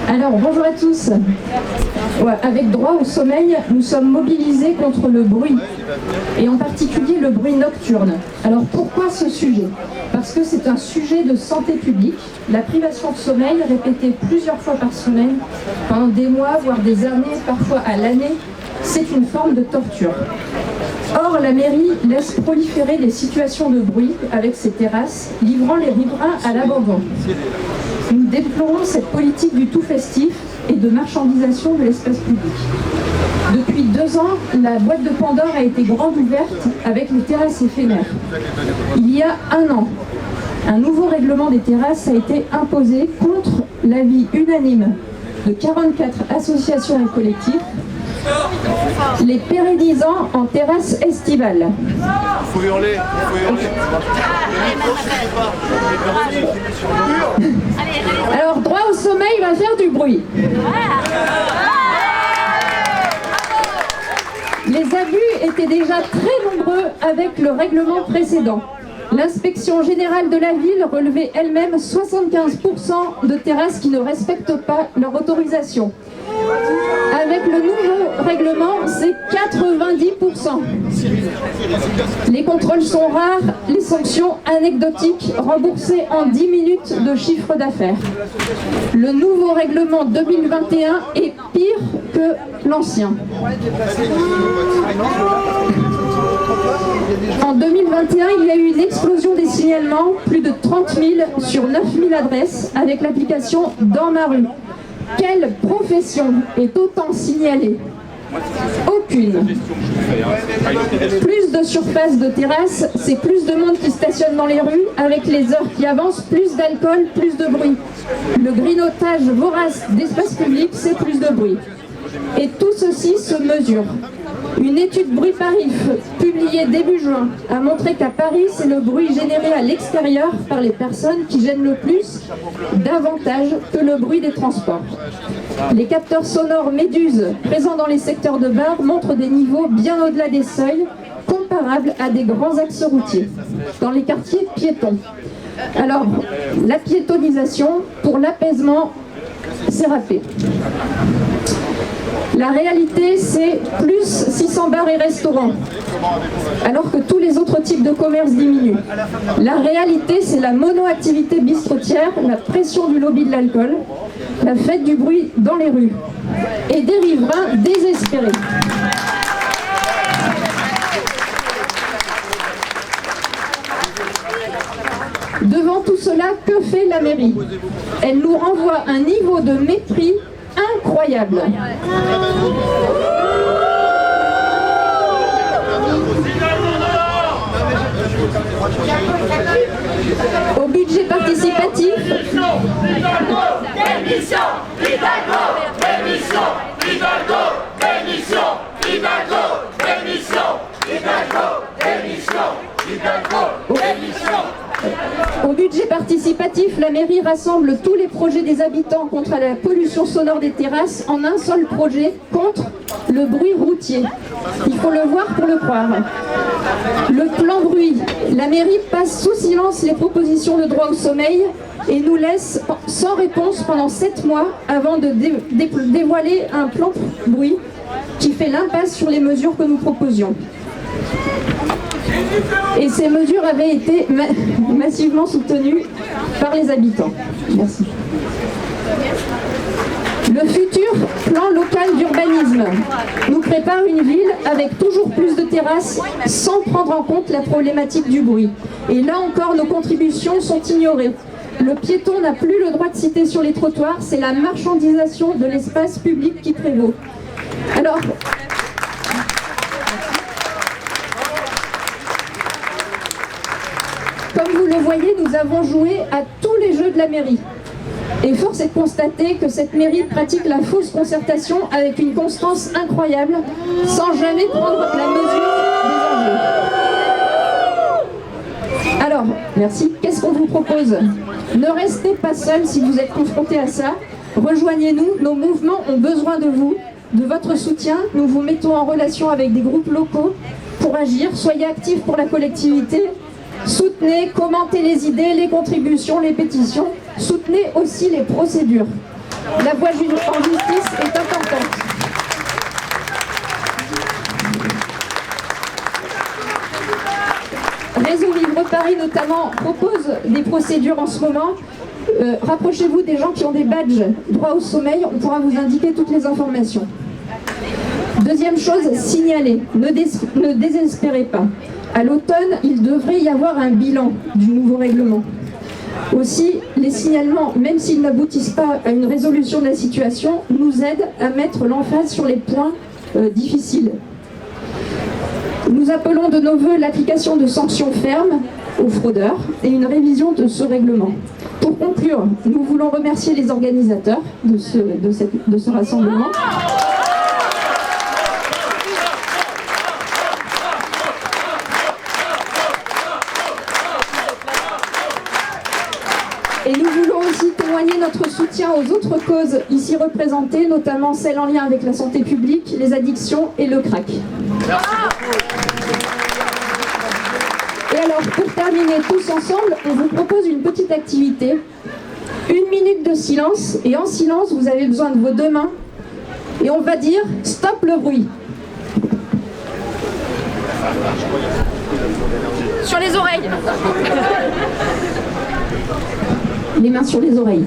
Alors, bonjour à tous. Ouais, avec Droit au sommeil, nous sommes mobilisés contre le bruit, et en particulier le bruit nocturne. Alors, pourquoi ce sujet? Parce que c'est un sujet de santé publique. La privation de sommeil, répétée plusieurs fois par semaine, pendant des mois, voire des années, parfois à l'année, c'est une forme de torture. Or, la mairie laisse proliférer des situations de bruit avec ses terrasses, livrant les riverains à l'abandon. Nous déplorons cette politique du tout festif et de marchandisation de l'espace public. Depuis 2 ans, la boîte de Pandore a été grande ouverte avec les terrasses éphémères. Il y a 1 an, un nouveau règlement des terrasses a été imposé contre l'avis unanime de 44 associations et collectifs, les pérennisant en terrasse estivale. Il faut hurler, Alors, droit au sommeil va faire du bruit. Les abus étaient déjà très nombreux avec le règlement précédent. L'inspection générale de la ville relevait elle-même 75% de terrasses qui ne respectent pas leur autorisation. Avec le nouveau règlement, c'est 90%. Les contrôles sont rares, les sanctions anecdotiques, remboursées en 10 minutes de chiffre d'affaires. Le nouveau règlement 2021 est pire que l'ancien. En 2021, il y a eu une explosion des signalements, plus de 30 000 sur 9 000 adresses, avec l'application Dans ma rue. Quelle profession est autant signalée? Aucune. Plus de surface de terrasse, c'est plus de monde qui stationne dans les rues, avec les heures qui avancent, plus d'alcool, plus de bruit. Le grignotage vorace d'espace public, c'est plus de bruit. Et tout ceci se mesure. Une étude Bruit-Paris, publiée début juin, a montré qu'à Paris, c'est le bruit généré à l'extérieur par les personnes qui gênent le plus, davantage que le bruit des transports. Les capteurs sonores Méduse, présents dans les secteurs de bar, montrent des niveaux bien au-delà des seuils, comparables à des grands axes routiers, dans les quartiers piétons. Alors, la piétonisation, pour l'apaisement, c'est râpé. La réalité, c'est plus 600 bars et restaurants, alors que tous les autres types de commerce diminuent. La réalité, c'est la monoactivité bistrotière, la pression du lobby de l'alcool, la fête du bruit dans les rues, et des riverains désespérés. Devant tout cela, que fait la mairie? Elle nous renvoie un niveau de mépris incroyable. Au budget participatif, Au budget participatif, la mairie rassemble tous les projets des habitants contre la pollution sonore des terrasses en un seul projet contre le bruit routier. Il faut le voir pour le croire. Le plan bruit. La mairie passe sous silence les propositions de droit au sommeil et nous laisse sans réponse pendant 7 mois avant de dévoiler un plan bruit qui fait l'impasse sur les mesures que nous proposions. Et ces mesures avaient été massivement soutenues par les habitants. Merci. Le futur plan local d'urbanisme nous prépare une ville avec toujours plus de terrasses sans prendre en compte la problématique du bruit. Et là encore, nos contributions sont ignorées. Le piéton n'a plus le droit de citer sur les trottoirs, c'est la marchandisation de l'espace public qui prévaut. Alors, comme vous le voyez, nous avons joué à tous les jeux de la mairie. Et force est de constater que cette mairie pratique la fausse concertation avec une constance incroyable, sans jamais prendre la mesure des enjeux. Alors, merci. Qu'est-ce qu'on vous propose? Ne restez pas seuls si vous êtes confrontés à ça. Rejoignez-nous, nos mouvements ont besoin de vous, de votre soutien. Nous vous mettons en relation avec des groupes locaux pour agir. Soyez actifs pour la collectivité. Soutenez, commentez les idées, les contributions, les pétitions. Soutenez aussi les procédures. La voie en justice est importante. Réseau Vivre Paris notamment propose des procédures en ce moment. Rapprochez-vous des gens qui ont des badges droit au sommeil, on pourra vous indiquer toutes les informations. Deuxième chose, signaler. Ne désespérez pas. À l'automne, il devrait y avoir un bilan du nouveau règlement. Aussi, les signalements, même s'ils n'aboutissent pas à une résolution de la situation, nous aident à mettre l'emphase sur les points difficiles. Nous appelons de nos vœux l'application de sanctions fermes aux fraudeurs et une révision de ce règlement. Pour conclure, nous voulons remercier les organisateurs de ce rassemblement. Et nous voulons aussi témoigner notre soutien aux autres causes ici représentées, notamment celles en lien avec la santé publique, les addictions et le crack. Merci beaucoup. Et alors, pour terminer tous ensemble, on vous propose une petite activité. 1 minute de silence, et en silence, vous avez besoin de vos deux mains. Et on va dire « Stop le bruit ». Sur les oreilles. Les mains sur les oreilles.